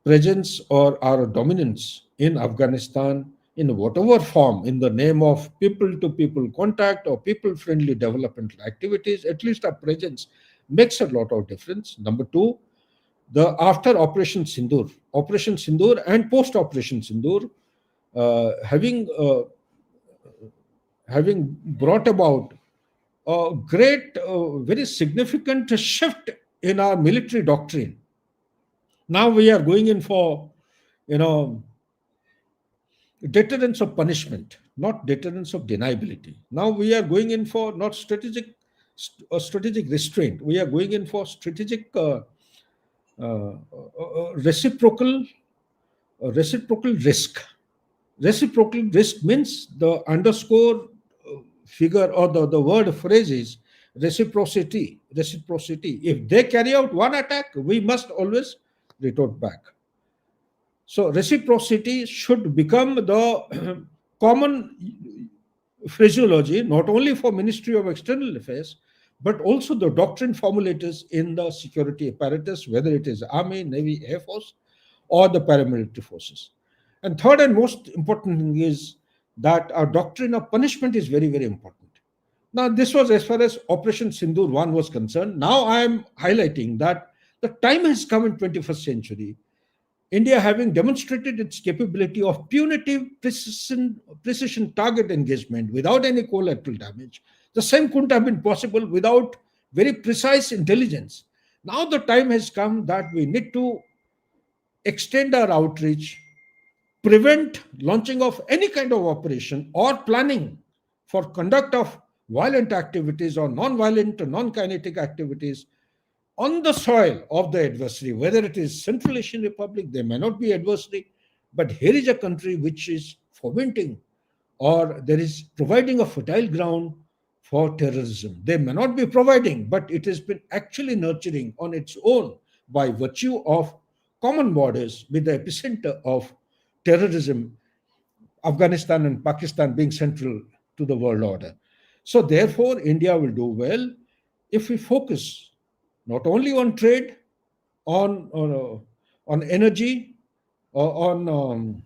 S5: presence or our dominance in Afghanistan in whatever form, in the name of people-to-people contact or people-friendly developmental activities, at least our presence makes a lot of difference. Number two, after Operation Sindoor and post-Operation Sindoor, having brought about a great, very significant shift in our military doctrine. Now we are going in for, deterrence of punishment, not deterrence of deniability. Now we are going in for not strategic restraint. We are going in for strategic reciprocal risk. Reciprocal risk means the underscore figure or the word phrase is reciprocity. If they carry out one attack, we must always retort back. So reciprocity should become the common phraseology, not only for Ministry of External Affairs, but also the doctrine formulators in the security apparatus, whether it is Army, Navy, Air Force, or the paramilitary forces. And third and most important thing is that our doctrine of punishment is very important. Now, this was as far as Operation Sindoor 1 was concerned. Now I am highlighting that the time has come in 21st century, India having demonstrated its capability of punitive precision target engagement without any collateral damage. The same couldn't have been possible without very precise intelligence. Now the time has come that we need to extend our outreach, prevent launching of any kind of operation or planning for conduct of violent activities or non-violent or non-kinetic activities on the soil of the adversary, whether it is Central Asian Republic, they may not be adversary, but here is a country which is fomenting or there is providing a fertile ground for terrorism. They may not be providing, but it has been actually nurturing on its own by virtue of common borders with the epicenter of terrorism, Afghanistan and Pakistan being central to the world order. So, therefore, India will do well if we focus not only on trade, on energy, or on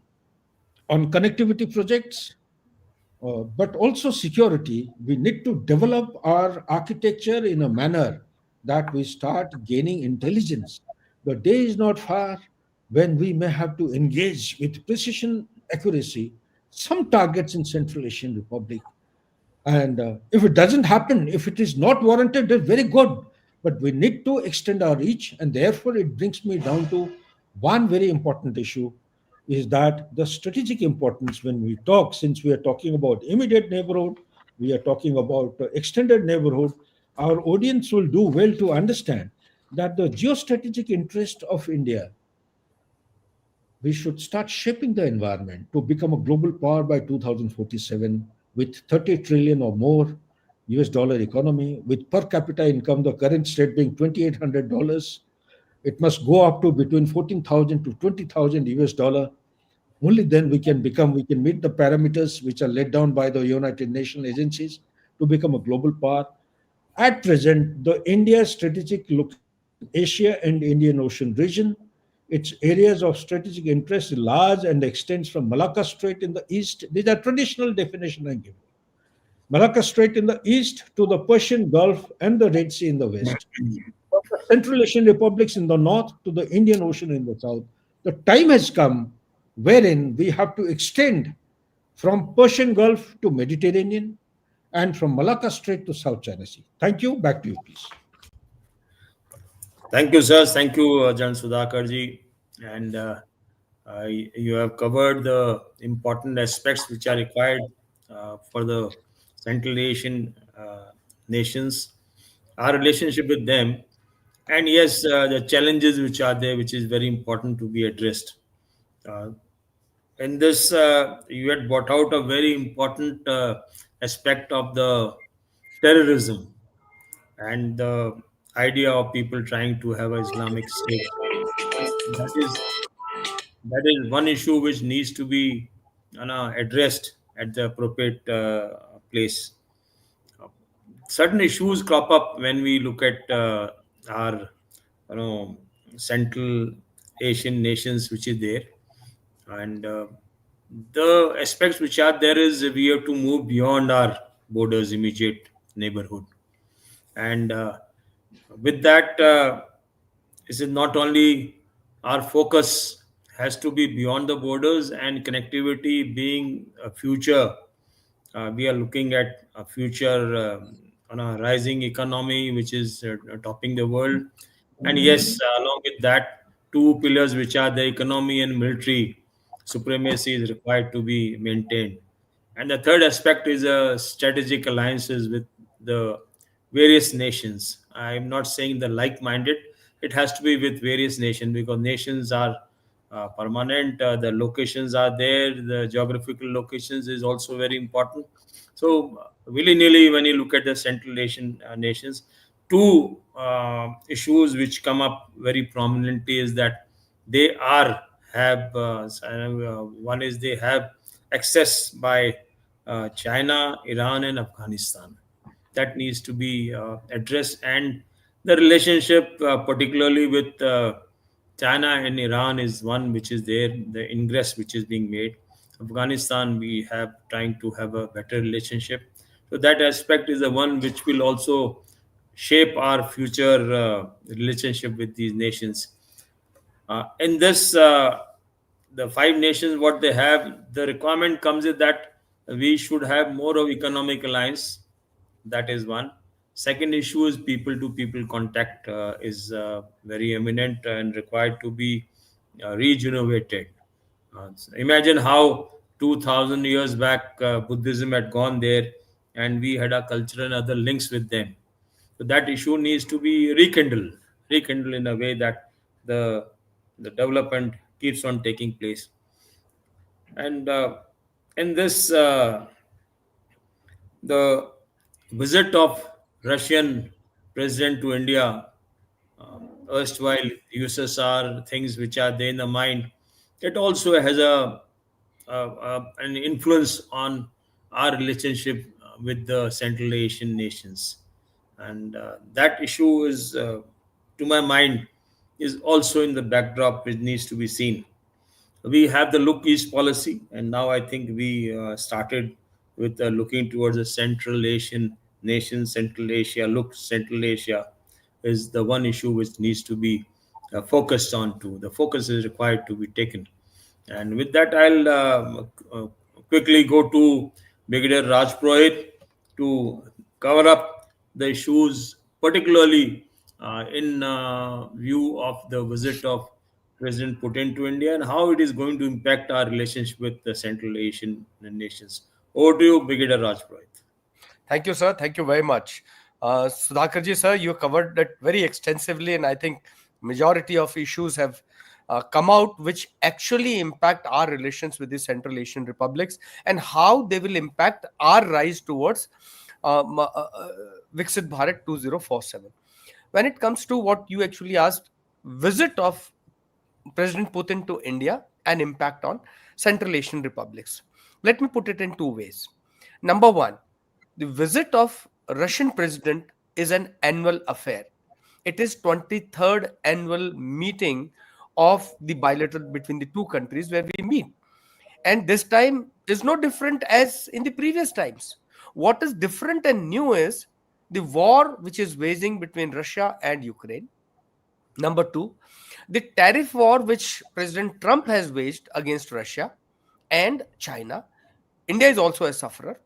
S5: connectivity projects, but also security. We need to develop our architecture in a manner that we start gaining intelligence. The day is not far when we may have to engage with precision accuracy some targets in Central Asian Republic. And if it doesn't happen, if it is not warranted, that's very good. But we need to extend our reach. And therefore, it brings me down to one very important issue is that the strategic importance when we talk, since we are talking about immediate neighborhood, we are talking about extended neighborhood, our audience will do well to understand that the geostrategic interest of India, we should start shaping the environment to become a global power by 2047 with 30 trillion or more US dollar economy, with per capita income, the current state being $2,800. It must go up to between 14,000 to 20,000 US dollar. Only then we can meet the parameters which are laid down by the United Nations agencies to become a global power. At present, the India's strategic location is in Asia and Indian Ocean region. Its areas of strategic interest is large and extends from Malacca Strait in the east. These are traditional definition I give. Malacca Strait in the east to the Persian Gulf and the Red Sea in the west. From the Central Asian republics in the north to the Indian Ocean in the south. The time has come wherein we have to extend from Persian Gulf to Mediterranean and from Malacca Strait to South China Sea. Thank you. Back to you, please.
S3: Thank you, sir. Thank you, Jan Sudhakar Jee. And you have covered the important aspects which are required for the Central Asian nations, our relationship with them, and yes, the challenges which are there, which is very important to be addressed. Uh, in this, you had brought out a very important aspect of the terrorism and the idea of people trying to have an Islamic state. That is that is one issue which needs to be addressed at the appropriate place. Certain issues crop up when we look at our Central Asian nations, which is there, and the aspects which are there is we have to move beyond our borders, immediate neighborhood, and with that, this is not only our focus has to be beyond the borders and connectivity being a future. We are looking at a future on a rising economy which is topping the world. And yes, along with that, two pillars which are the economy and military supremacy is required to be maintained. And the third aspect is strategic alliances with the various nations. I'm not saying the like-minded. It has to be with various nations because nations are permanent. The locations are there. The geographical locations is also very important. So willy-nilly, when you look at the Central Asian nations, two issues which come up very prominently is that they are have one is they have access by China, Iran, and Afghanistan. That needs to be addressed, and the relationship, particularly with China and Iran, is one which is there. The ingress which is being made. Afghanistan, we have trying to have a better relationship. So that aspect is the one which will also shape our future relationship with these nations. In this, the five nations, what they have, the requirement comes is that we should have more of economic alliance. That is one. Second issue is people to people contact is very eminent and required to be regenerated. So imagine how 2000 years back Buddhism had gone there and we had a culture and other links with them. So that issue needs to be rekindled. rekindle in a way that the development keeps on taking place. And in this, the visit of Russian president to India, erstwhile USSR, things which are there in the mind, it also has an influence on our relationship with the Central Asian nations, and that issue is, to my mind, is also in the backdrop which needs to be seen. We have the look east policy, and now I think we started with looking towards the Central Asian nations. Central Asia, look, Central Asia is the one issue which needs to be focused on to. The focus is required to be taken. And with that, I'll quickly go to Brigadier Rajpurohit to cover up the issues, particularly in view of the visit of President Putin to India and how it is going to impact our relationship with the Central Asian nations. Over to you, Brigadier Rajpurohit.
S4: Thank you, sir. Thank you very much. Sudhakar Jee, sir, you covered that very extensively, and I think majority of issues have come out which actually impact our relations with the Central Asian republics and how they will impact our rise towards Viksit Bharat 2047. When it comes to what you actually asked, visit of President Putin to India and impact on Central Asian republics. Let me put it in two ways. Number one, the visit of Russian president is an annual affair. It is 23rd annual meeting of the bilateral between the two countries where we meet. And this time is no different as in the previous times. What is different and new is the war which is waging between Russia and Ukraine. Number two, the tariff war which President Trump has waged against Russia and China. India is also a sufferer.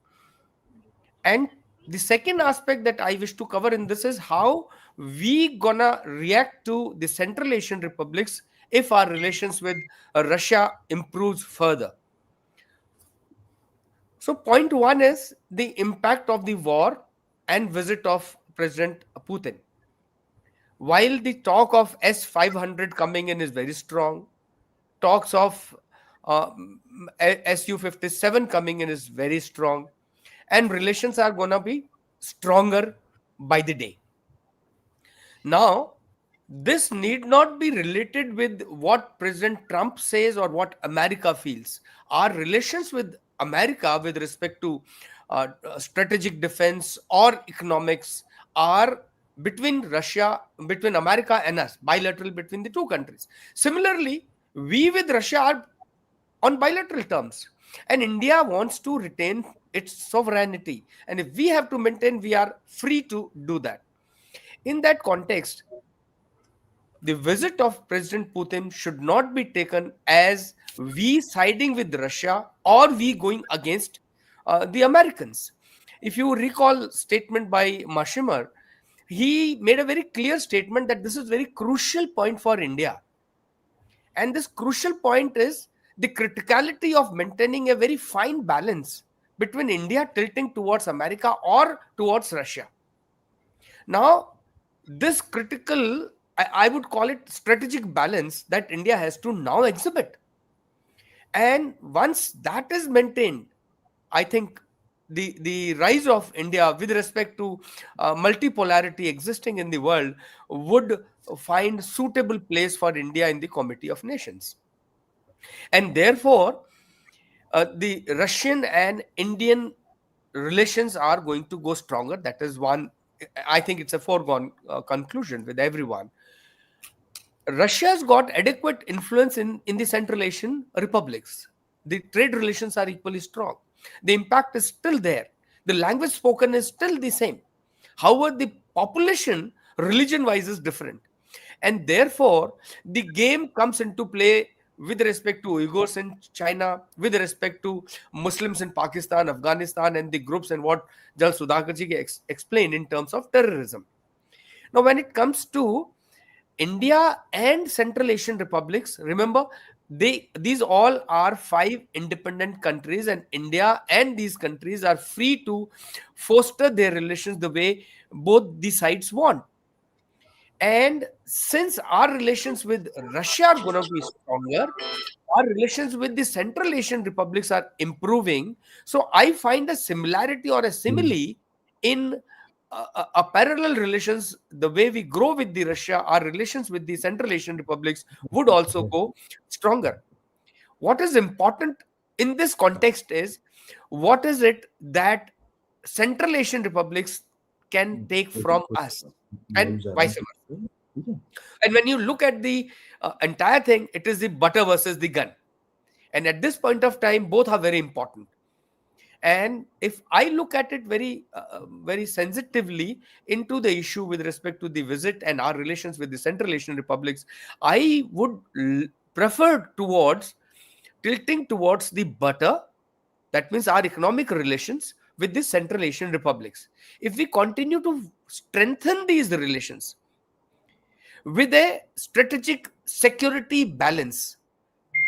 S4: And the second aspect that I wish to cover in this is how we gonna react to the Central Asian republics if our relations with Russia improves further. So point one is the impact of the war and visit of President Putin. While the talk of S-500 coming in is very strong, talks of Su-57 coming in is very strong, and relations are going to be stronger by the day. Now, this need not be related with what President Trump says or what America feels. Our relations with America with respect to strategic defense or economics are between Russia, between America and us, bilateral between the two countries. Similarly, we with Russia are on bilateral terms, and India wants to retain its sovereignty. And if we have to maintain, we are free to do that. In that context, the visit of President Putin should not be taken as we siding with Russia or we going against the Americans. If you recall statement by Mashimar, he made a very clear statement that this is a very crucial point for India. And this crucial point is the criticality of maintaining a very fine balance between India tilting towards America or towards Russia. Now, this critical, I would call it strategic balance that India has to now exhibit. And once that is maintained, I think the rise of India with respect to multipolarity existing in the world would find suitable place for India in the Committee of Nations. And therefore, the Russian and Indian relations are going to go stronger. That is one, I think it's a foregone conclusion with everyone. Russia's got adequate influence in the Central Asian republics. The trade relations are equally strong. The impact is still there. The language spoken is still the same. However, the population, religion-wise, is different. And therefore, the game comes into play with respect to Uyghurs in China, with respect to Muslims in Pakistan, Afghanistan, and the groups and what Jal Sudhakar Jee explained in terms of terrorism. Now, when it comes to India and Central Asian republics, remember, these all are 5 independent countries, and India and these countries are free to foster their relations the way both the sides want. And since our relations with Russia are going to be stronger, our relations with the Central Asian republics are improving. So I find a similarity or a simile in a parallel relations. The way we grow with the Russia, our relations with the Central Asian republics would also go stronger. What is important in this context is, what is it that Central Asian republics can take from us, and vice versa. And when you look at the entire thing, it is the butter versus the gun. And at this point of time, both are very important. And if I look at it very sensitively into the issue with respect to the visit and our relations with the Central Asian republics, I would prefer towards tilting towards the butter. That means our economic relations with the Central Asian republics. If we continue to strengthen these relations with a strategic security balance,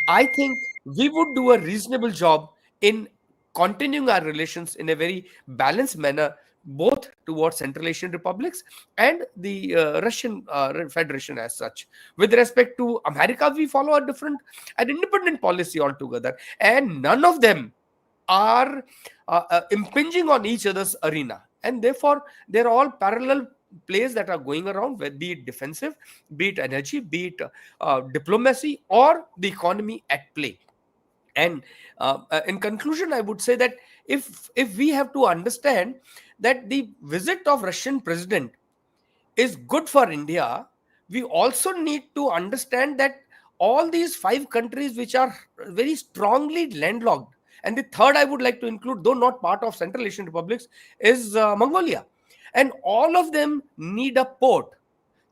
S4: I think we would do a reasonable job in continuing our relations in a very balanced manner, both towards Central Asian republics and the Russian Federation as such. With respect to America, we follow an independent policy altogether, and none of them are impinging on each other's arena. And therefore, they're all parallel plays that are going around, be it defensive, be it energy, be it diplomacy, or the economy at play. And in conclusion, I would say that if we have to understand that the visit of Russian president is good for India, we also need to understand that all these 5 countries which are very strongly landlocked, and the third I would like to include, though not part of Central Asian republics, is Mongolia. And all of them need a port.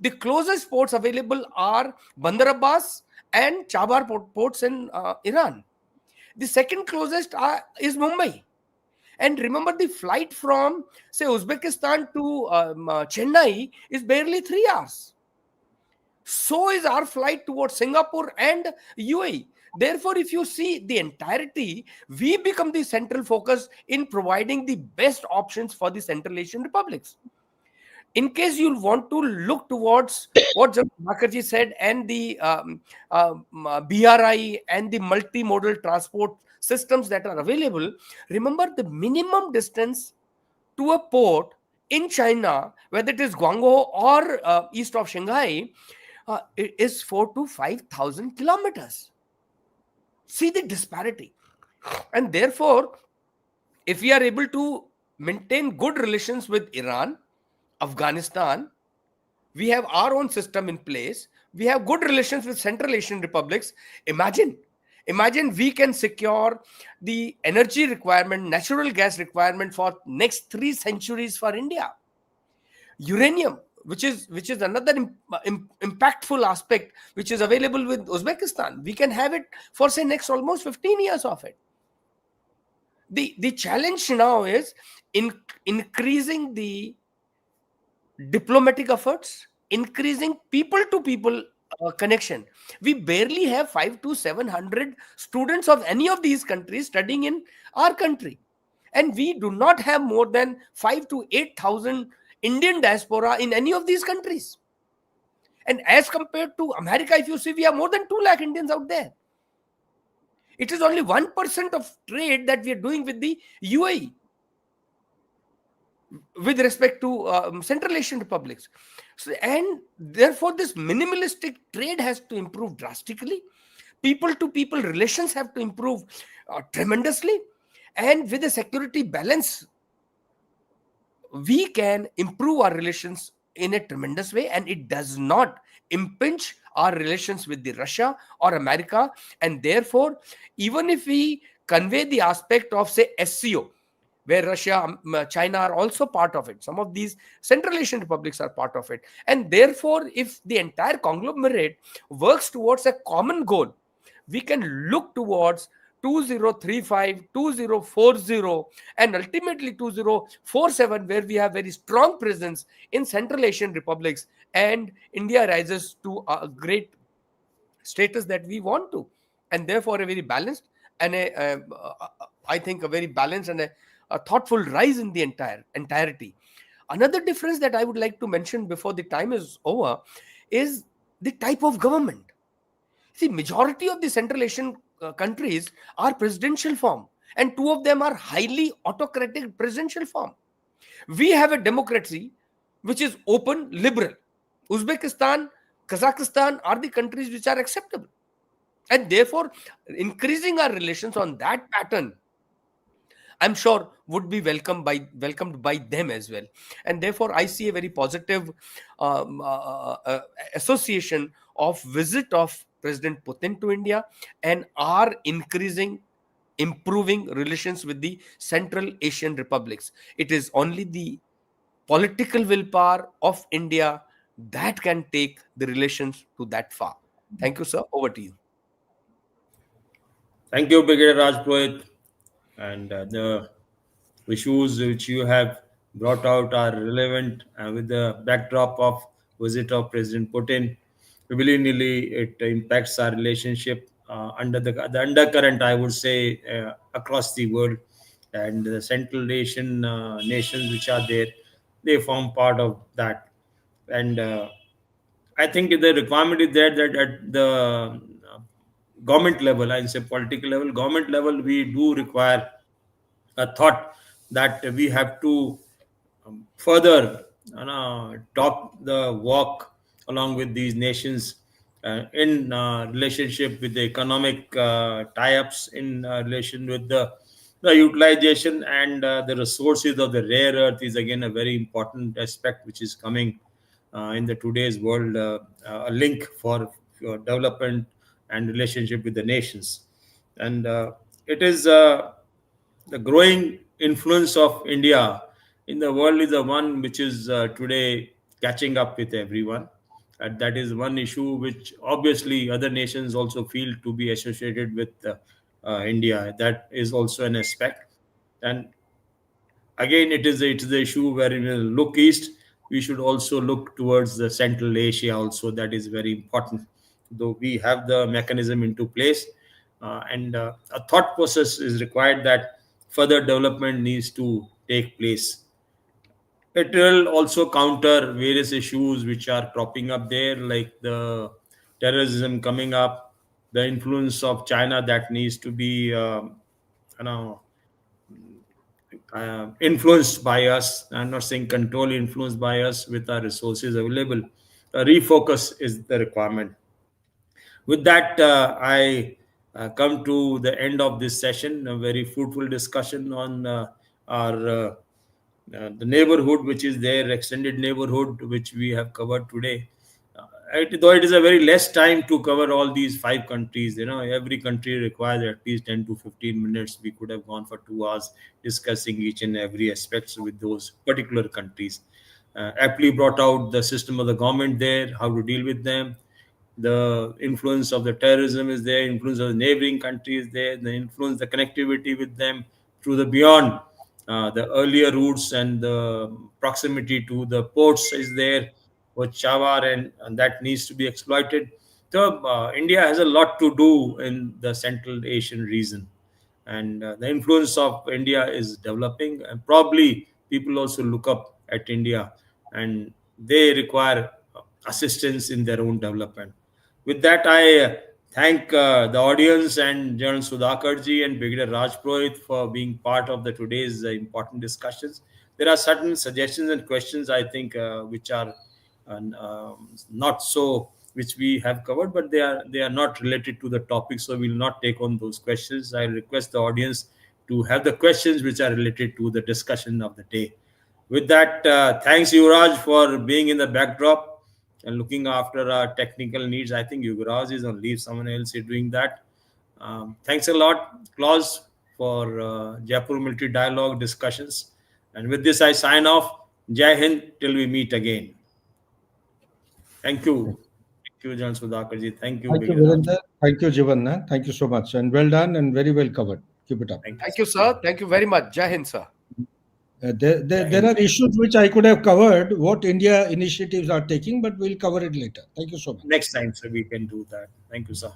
S4: The closest ports available are Bandar Abbas and Chabahar ports in Iran. The second closest is Mumbai. And remember, the flight from, say, Uzbekistan to Chennai is barely 3 hours. So is our flight towards Singapore and UAE. Therefore, if you see the entirety, we become the central focus in providing the best options for the Central Asian republics. In case you want to look towards what Sudhakar Jee said, and the BRI and the multimodal transport systems that are available, remember the minimum distance to a port in China, whether it is Guangzhou or east of Shanghai, it is 4,000 to 5,000 kilometers. See the disparity. And therefore, if we are able to maintain good relations with Iran, Afghanistan, we have our own system in place, we have good relations with Central Asian republics. Imagine we can secure the energy requirement, natural gas requirement for next 3 centuries for India. Uranium, which is another impactful aspect, which is available with Uzbekistan, we can have it for, say, next almost 15 years of it. The challenge now is increasing the diplomatic efforts, increasing people to people connection. We barely have 500 to 700 students of any of these countries studying in our country, and we do not have more than 5,000 to 8,000 Indian diaspora in any of these countries. And as compared to America, if you see, we have more than 2 lakh Indians out there. It is only 1% of trade that we are doing with the UAE with respect to Central Asian republics. So, and therefore, this minimalistic trade has to improve drastically. People to people relations have to improve tremendously. And with a security balance, we can improve our relations in a tremendous way, and it does not impinge our relations with the Russia or America. And therefore, even if we convey the aspect of, say, SCO, where Russia, China are also part of it, some of these Central Asian republics are part of it, and therefore, if the entire conglomerate works towards a common goal, we can look towards 2035, 2040, and ultimately 2047, where we have very strong presence in Central Asian republics, and India rises to a great status that we want to. And therefore, a very balanced and I think a very balanced and a thoughtful rise in the entirety. Another difference that I would like to mention before the time is over is the type of government. See, majority of the Central Asian countries are presidential form, and two of them are highly autocratic presidential form. We have a democracy which is open, liberal. Uzbekistan, Kazakhstan are the countries which are acceptable. And therefore, increasing our relations on that pattern, I'm sure would be welcomed by them as well. And therefore, I see a very positive association of visit of President Putin to India and our improving relations with the Central Asian republics. It is only the political willpower of India that can take the relations to that far. Thank you, sir. Over to you.
S3: Thank you, Brigadier Rajpurohit. And the issues which you have brought out are relevant with the backdrop of visit of President Putin. Willy-nilly, it impacts our relationship under the undercurrent, I would say, across the world. And the Central Asian nations which are there, they form part of that. And I think the requirement is there that at the government level, I say political level, government level, we do require a thought that we have to further talk the walk along with these nations in relationship with the economic tie-ups, in relation with the utilization and the resources of the rare earth is again a very important aspect which is coming in the today's world, a link for development and relationship with the nations. And it is the growing influence of India in the world is the one which is today catching up with everyone. And that is one issue which obviously other nations also feel to be associated with India. That is also an aspect. And again, it is the issue where we look east, we should also look towards the Central Asia also. That is very important. Though we have the mechanism into place, and a thought process is required that further development needs to take place. It will also counter various issues which are cropping up there, like the terrorism coming up, the influence of China that needs to be, you know, influenced by us. I'm not saying control, influenced by us with our resources available. Refocus is the requirement. With that, I come to the end of this session, a very fruitful discussion on our the neighborhood which is there, extended neighborhood which we have covered today. Though it is a very less time to cover all these 5 countries, every country requires at least 10 to 15 minutes. We could have gone for 2 hours discussing each and every aspects with those particular countries. Aptly brought out the system of the government there, how to deal with them. The influence of the terrorism is there, influence of the neighboring countries there, the influence, the connectivity with them through the beyond the earlier routes, and the proximity to the ports is there with Chabahar, and that needs to be exploited. So India has a lot to do in the Central Asian region, and the influence of India is developing, and probably people also look up at India, and they require assistance in their own development. With that, I thank the audience and General Sudhakar Jee and Brigadier Rajpurohit for being part of the today's important discussions. There are certain suggestions and questions, I think, which are not so, which we have covered, but they are not related to the topic, so we will not take on those questions. I request the audience to have the questions which are related to the discussion of the day. With that, thanks Yuvraj for being in the backdrop and looking after our technical needs. I think Yuvraj is on leave, someone else is doing that. Thanks a lot, Klaus, for Jaipur Military Dialogue discussions. And with this, I sign off. Jai Hind till we meet again. Thank you. Thank you, Jan Sudhakar Ji. Thank you.
S5: Thank you, Birendra. Thank you, Jivan. Thank you so much. And well done and very well covered. Keep it up.
S4: Thank you, sir. Thank you very much. Jai Hind, sir.
S5: There are issues which I could have covered, what India initiatives are taking, but we'll cover it later. Thank you so much.
S3: Next time, sir, we can do that. Thank you, sir.